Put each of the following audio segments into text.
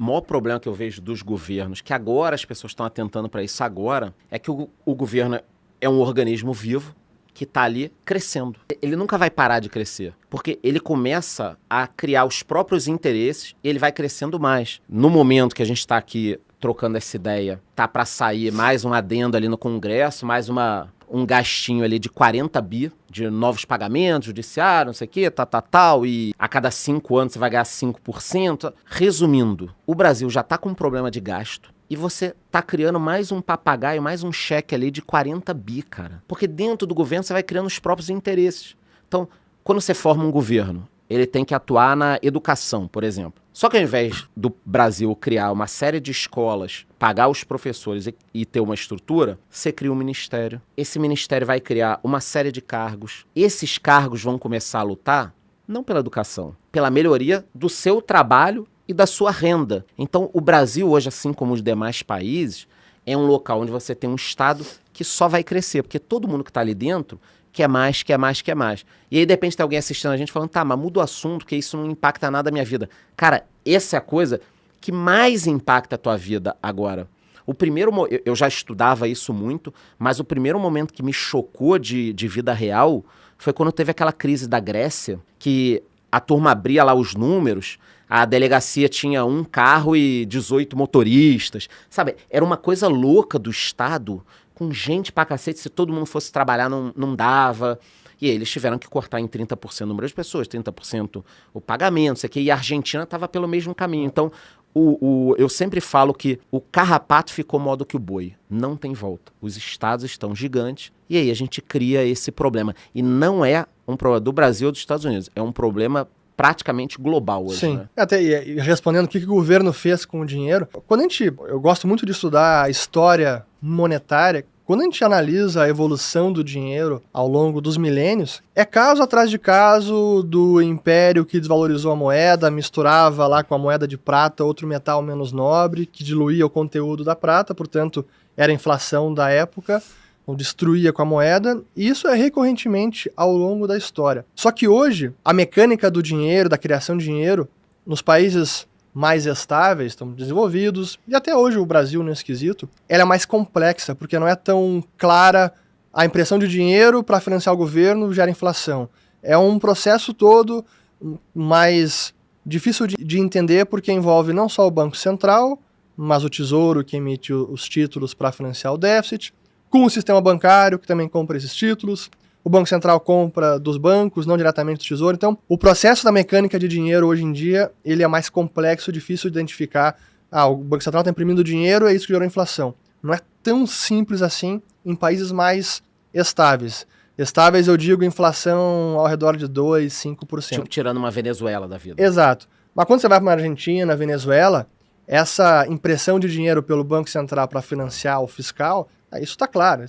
O maior problema que eu vejo dos governos, que agora as pessoas estão atentando para isso agora, é que o governo é um organismo vivo que está ali crescendo. Ele nunca vai parar de crescer, porque ele começa a criar os próprios interesses e ele vai crescendo mais. No momento que a gente está aqui trocando essa ideia, tá para sair mais um adendo ali no Congresso, mais um gastinho ali de 40 bi de novos pagamentos, judiciário, não sei o quê, tal, e a cada 5 anos você vai ganhar 5%. Resumindo, o Brasil já tá com um problema de gasto e você tá criando mais um papagaio, mais um cheque ali de 40 bi, cara. Porque dentro do governo você vai criando os próprios interesses. Então, quando você forma um governo, ele tem que atuar na educação, por exemplo. Só que ao invés do Brasil criar uma série de escolas, pagar os professores e ter uma estrutura, você cria um ministério. Esse ministério vai criar uma série de cargos. Esses cargos vão começar a lutar, não pela educação, pela melhoria do seu trabalho e da sua renda. Então, o Brasil hoje, assim como os demais países, é um local onde você tem um Estado que só vai crescer, porque todo mundo que está ali dentro quer mais, quer mais, quer mais. E aí, de repente, tem alguém assistindo a gente falando, tá, mas muda o assunto, que isso não impacta nada a minha vida. Cara, essa é a coisa que mais impacta a tua vida agora. Eu já estudava isso muito, mas o primeiro momento que me chocou de vida real foi quando teve aquela crise da Grécia, que a turma abria lá os números, a delegacia tinha um carro e 18 motoristas, sabe? Era uma coisa louca do Estado, com gente pra cacete, se todo mundo fosse trabalhar não dava. E aí eles tiveram que cortar em 30% o número de pessoas, 30% o pagamento, isso aqui, e a Argentina estava pelo mesmo caminho. Então, eu sempre falo que o carrapato ficou maior do que o boi. Não tem volta. Os estados estão gigantes e aí a gente cria esse problema. E não é um problema do Brasil ou dos Estados Unidos, é um problema praticamente global hoje. Sim. Né? Até e respondendo o que o governo fez com o dinheiro, eu gosto muito de estudar a história monetária. Quando a gente analisa a evolução do dinheiro ao longo dos milênios, é caso atrás de caso do império que desvalorizou a moeda, misturava lá com a moeda de prata outro metal menos nobre, que diluía o conteúdo da prata, portanto, era a inflação da época, ou destruía com a moeda, e isso é recorrentemente ao longo da história. Só que hoje, a mecânica do dinheiro, da criação de dinheiro, nos países mais estáveis, estão desenvolvidos, e até hoje o Brasil nesse quesito, ela é mais complexa, porque não é tão clara a impressão de dinheiro para financiar o governo gera inflação. É um processo todo mais difícil de entender, porque envolve não só o Banco Central, mas o Tesouro que emite os títulos para financiar o déficit, com o sistema bancário que também compra esses títulos, o Banco Central compra dos bancos, não diretamente do Tesouro. Então, o processo da mecânica de dinheiro hoje em dia, ele é mais complexo, difícil de identificar. O Banco Central está imprimindo dinheiro, é isso que gerou inflação. Não é tão simples assim em países mais estáveis. Estáveis, eu digo, inflação ao redor de 2%, 5%. Tipo, tirando uma Venezuela da vida. Exato. Mas quando você vai para uma Argentina, Venezuela, essa impressão de dinheiro pelo Banco Central para financiar o fiscal, isso está claro.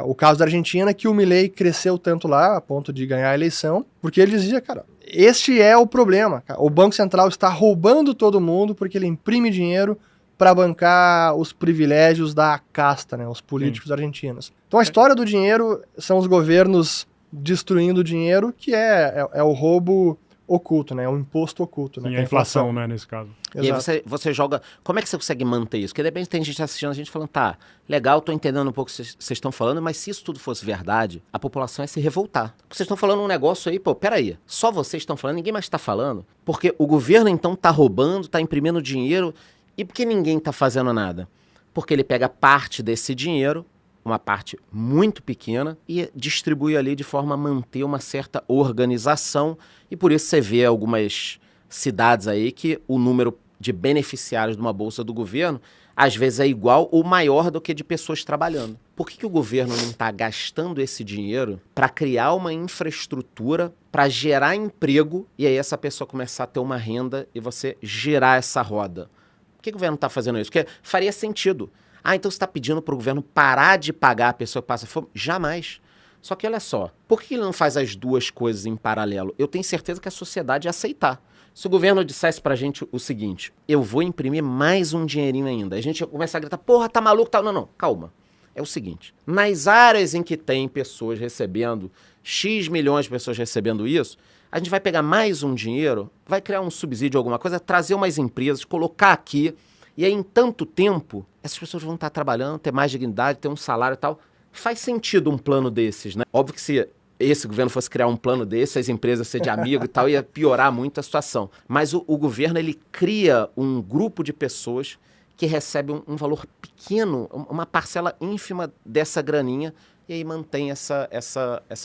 O caso da Argentina, que o Milei cresceu tanto lá, a ponto de ganhar a eleição, porque ele dizia, cara, este é o problema. O Banco Central está roubando todo mundo porque ele imprime dinheiro para bancar os privilégios da casta, né, os políticos argentinos. Então a história do dinheiro são os governos destruindo o dinheiro, que é o roubo oculto, né? É um imposto oculto, né? Sim, a inflação, né, nesse caso. E aí você joga... Como é que você consegue manter isso? Porque de repente tem gente assistindo a gente falando, tá, legal, tô entendendo um pouco o que vocês estão falando, mas se isso tudo fosse verdade, a população ia se revoltar. Vocês estão falando um negócio aí, peraí, só vocês estão falando, ninguém mais está falando? Porque o governo, então, tá roubando, tá imprimindo dinheiro, e por que ninguém tá fazendo nada? Porque ele pega parte desse dinheiro, uma parte muito pequena, e distribui ali de forma a manter uma certa organização, e por isso você vê algumas cidades aí que o número de beneficiários de uma bolsa do governo às vezes é igual ou maior do que de pessoas trabalhando. Por que o governo não está gastando esse dinheiro para criar uma infraestrutura, para gerar emprego, e aí essa pessoa começar a ter uma renda e você girar essa roda? Por que o governo está fazendo isso? Porque faria sentido. Então você está pedindo para o governo parar de pagar a pessoa que passa fome? Jamais. Só que olha só, por que ele não faz as duas coisas em paralelo? Eu tenho certeza que a sociedade ia aceitar. Se o governo dissesse pra gente o seguinte, eu vou imprimir mais um dinheirinho ainda, a gente ia começar a gritar, porra, tá maluco? Tá... Não, calma. É o seguinte, nas áreas em que tem pessoas recebendo, X milhões de pessoas recebendo isso, a gente vai pegar mais um dinheiro, vai criar um subsídio, alguma coisa, trazer umas empresas, colocar aqui, e aí em tanto tempo, essas pessoas vão estar trabalhando, ter mais dignidade, ter um salário e tal. Faz sentido um plano desses, né? Óbvio que se esse governo fosse criar um plano desse, as empresas ser de amigo e tal, ia piorar muito a situação. Mas o governo, ele cria um grupo de pessoas que recebem um valor pequeno, uma parcela ínfima dessa graninha, e aí mantém essa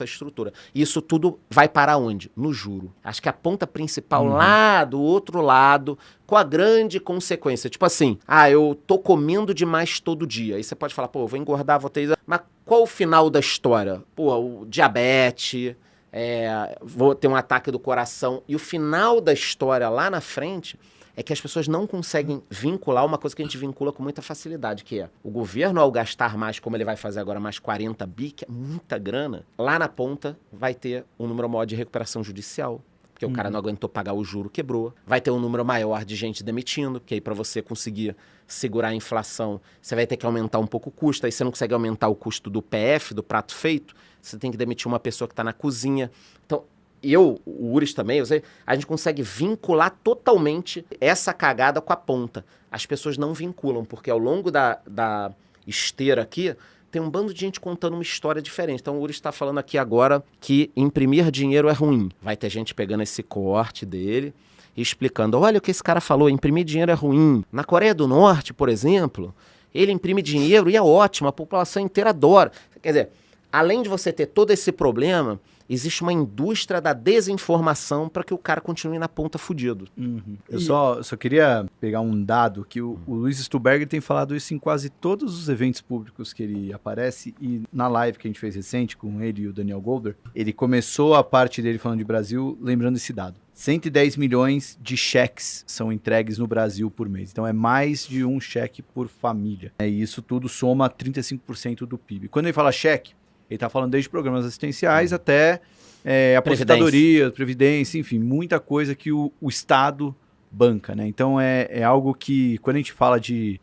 estrutura. E isso tudo vai para onde? No juro. Acho que a ponta principal lá do outro lado, com a grande consequência. Tipo assim, eu tô comendo demais todo dia. Aí você pode falar, pô, vou engordar, vou ter... Mas qual o final da história? Pô, o diabetes, vou ter um ataque do coração. E o final da história lá na frente é que as pessoas não conseguem vincular uma coisa que a gente vincula com muita facilidade, que é o governo, ao gastar mais, como ele vai fazer agora, mais 40 bi, que é muita grana, lá na ponta vai ter um número maior de recuperação judicial, porque o cara não aguentou pagar o juro, quebrou. Vai ter um número maior de gente demitindo, porque aí para você conseguir segurar a inflação, você vai ter que aumentar um pouco o custo, aí você não consegue aumentar o custo do PF, do prato feito, você tem que demitir uma pessoa que está na cozinha. Então, o Uris também, a gente consegue vincular totalmente essa cagada com a ponta. As pessoas não vinculam, porque ao longo da esteira aqui, tem um bando de gente contando uma história diferente. Então o Uris está falando aqui agora que imprimir dinheiro é ruim. Vai ter gente pegando esse corte dele e explicando, olha o que esse cara falou, imprimir dinheiro é ruim. Na Coreia do Norte, por exemplo, ele imprime dinheiro e é ótimo, a população inteira adora. Quer dizer, além de você ter todo esse problema, existe uma indústria da desinformação para que o cara continue na ponta fudido. Eu só queria pegar um dado que o Luiz Stuberger tem falado isso em quase todos os eventos públicos que ele aparece, e na live que a gente fez recente com ele e o Daniel Goldberg, ele começou a parte dele falando de Brasil lembrando esse dado. 110 milhões de cheques são entregues no Brasil por mês. Então é mais de um cheque por família. E isso tudo soma 35% do PIB. Quando ele fala cheque, ele está falando desde programas assistenciais até aposentadoria, previdência, enfim, muita coisa que o Estado banca, né? Então é algo que, quando a gente fala de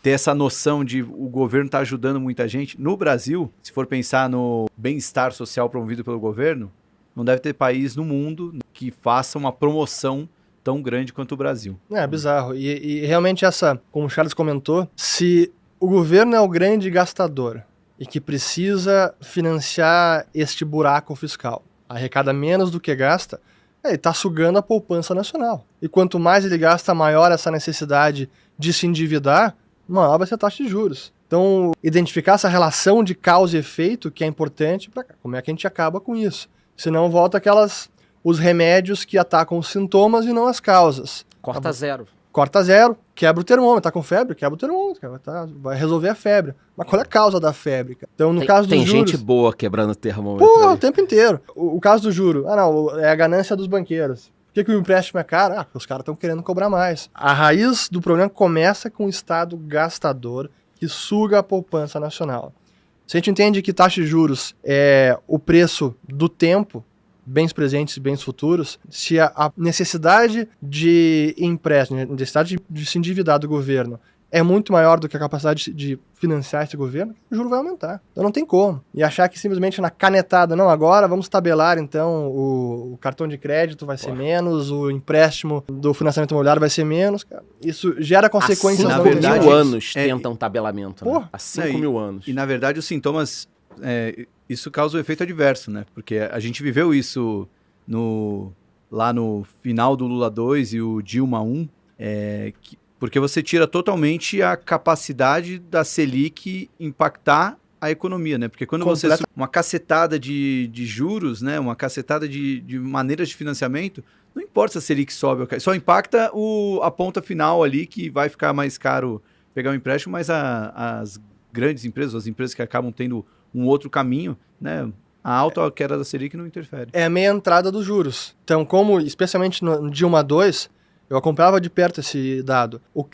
ter essa noção de o governo está ajudando muita gente, no Brasil, se for pensar no bem-estar social promovido pelo governo, não deve ter país no mundo que faça uma promoção tão grande quanto o Brasil. É bizarro. E realmente como o Charles comentou, se o governo é o grande gastador e que precisa financiar este buraco fiscal, arrecada menos do que gasta, ele está sugando a poupança nacional. E quanto mais ele gasta, maior essa necessidade de se endividar, maior vai ser a taxa de juros. Então, identificar essa relação de causa e efeito que é importante para como é que a gente acaba com isso. Senão volta os remédios que atacam os sintomas e não as causas. Corta zero. Corta zero, quebra o termômetro. Tá com febre? Quebra o termômetro. Vai resolver a febre. Mas qual é a causa da febre? Então, no caso dos juros... Tem gente boa quebrando o termômetro. O tempo inteiro. O caso do juro. É a ganância dos banqueiros. Por que o empréstimo é caro? Porque os caras estão querendo cobrar mais. A raiz do problema começa com o Estado gastador que suga a poupança nacional. Se a gente entende que taxa de juros é o preço do tempo, bens presentes e bens futuros, se a necessidade de empréstimo, a necessidade de se endividar do governo é muito maior do que a capacidade de financiar esse governo, o juro vai aumentar. Então não tem como. E achar que simplesmente na canetada, não, agora vamos tabelar então o cartão de crédito vai ser menos, o empréstimo do financiamento imobiliário vai ser menos. Cara. Isso gera consequências. Há 5 mil anos tentam tabelamento. Né? Há 5 mil anos. E na verdade os sintomas... isso causa um efeito adverso, né? Porque a gente viveu isso lá no final do Lula 2 e o Dilma 1, porque você tira totalmente a capacidade da Selic impactar a economia, né? Porque quando você... Uma cacetada de juros, né? Uma cacetada de maneiras de financiamento, não importa se a Selic sobe ou cai, só impacta a ponta final ali, que vai ficar mais caro pegar um empréstimo, mas as grandes empresas, as empresas que acabam tendo um outro caminho, né? A alta queda da Selic não interfere. É a meia entrada dos juros. Então, especialmente no Dilma 2, eu acompanhava de perto esse dado. O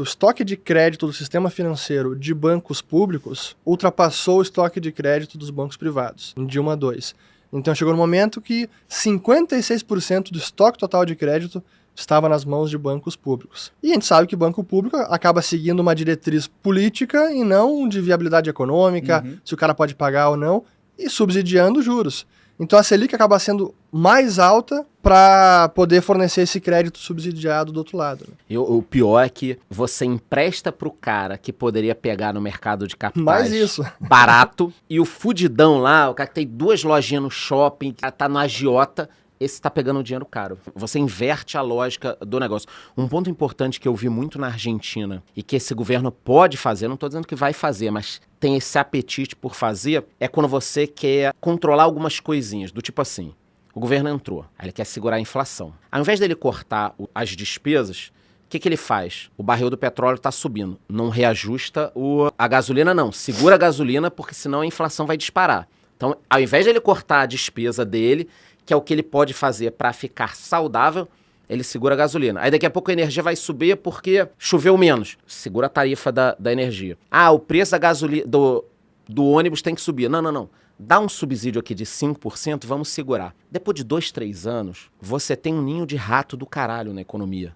estoque de crédito do sistema financeiro de bancos públicos ultrapassou o estoque de crédito dos bancos privados, em Dilma 2. Então chegou no momento que 56% do estoque total de crédito estava nas mãos de bancos públicos. E a gente sabe que banco público acaba seguindo uma diretriz política e não de viabilidade econômica, se o cara pode pagar ou não, e subsidiando juros. Então a Selic acaba sendo mais alta para poder fornecer esse crédito subsidiado do outro lado. Né? E o pior é que você empresta pro cara que poderia pegar no mercado de capitais Mais isso. barato, e o fudidão lá, o cara que tem 2 lojinhas no shopping, que tá no agiota, esse tá pegando o dinheiro caro. Você inverte a lógica do negócio. Um ponto importante que eu vi muito na Argentina e que esse governo pode fazer, não tô dizendo que vai fazer, mas tem esse apetite por fazer, é quando você quer controlar algumas coisinhas, do tipo assim, o governo entrou, aí ele quer segurar a inflação. Ao invés dele cortar as despesas, o que ele faz? O barril do petróleo está subindo, não reajusta a gasolina não, segura a gasolina porque senão a inflação vai disparar. Então, ao invés de ele cortar a despesa dele, que é o que ele pode fazer para ficar saudável, ele segura a gasolina. Aí daqui a pouco a energia vai subir porque choveu menos. Segura a tarifa da energia. Ah, o preço da gasolina do ônibus tem que subir. Não. Dá um subsídio aqui de 5%, vamos segurar. Depois de 2, 3 anos, você tem um ninho de rato do caralho na economia.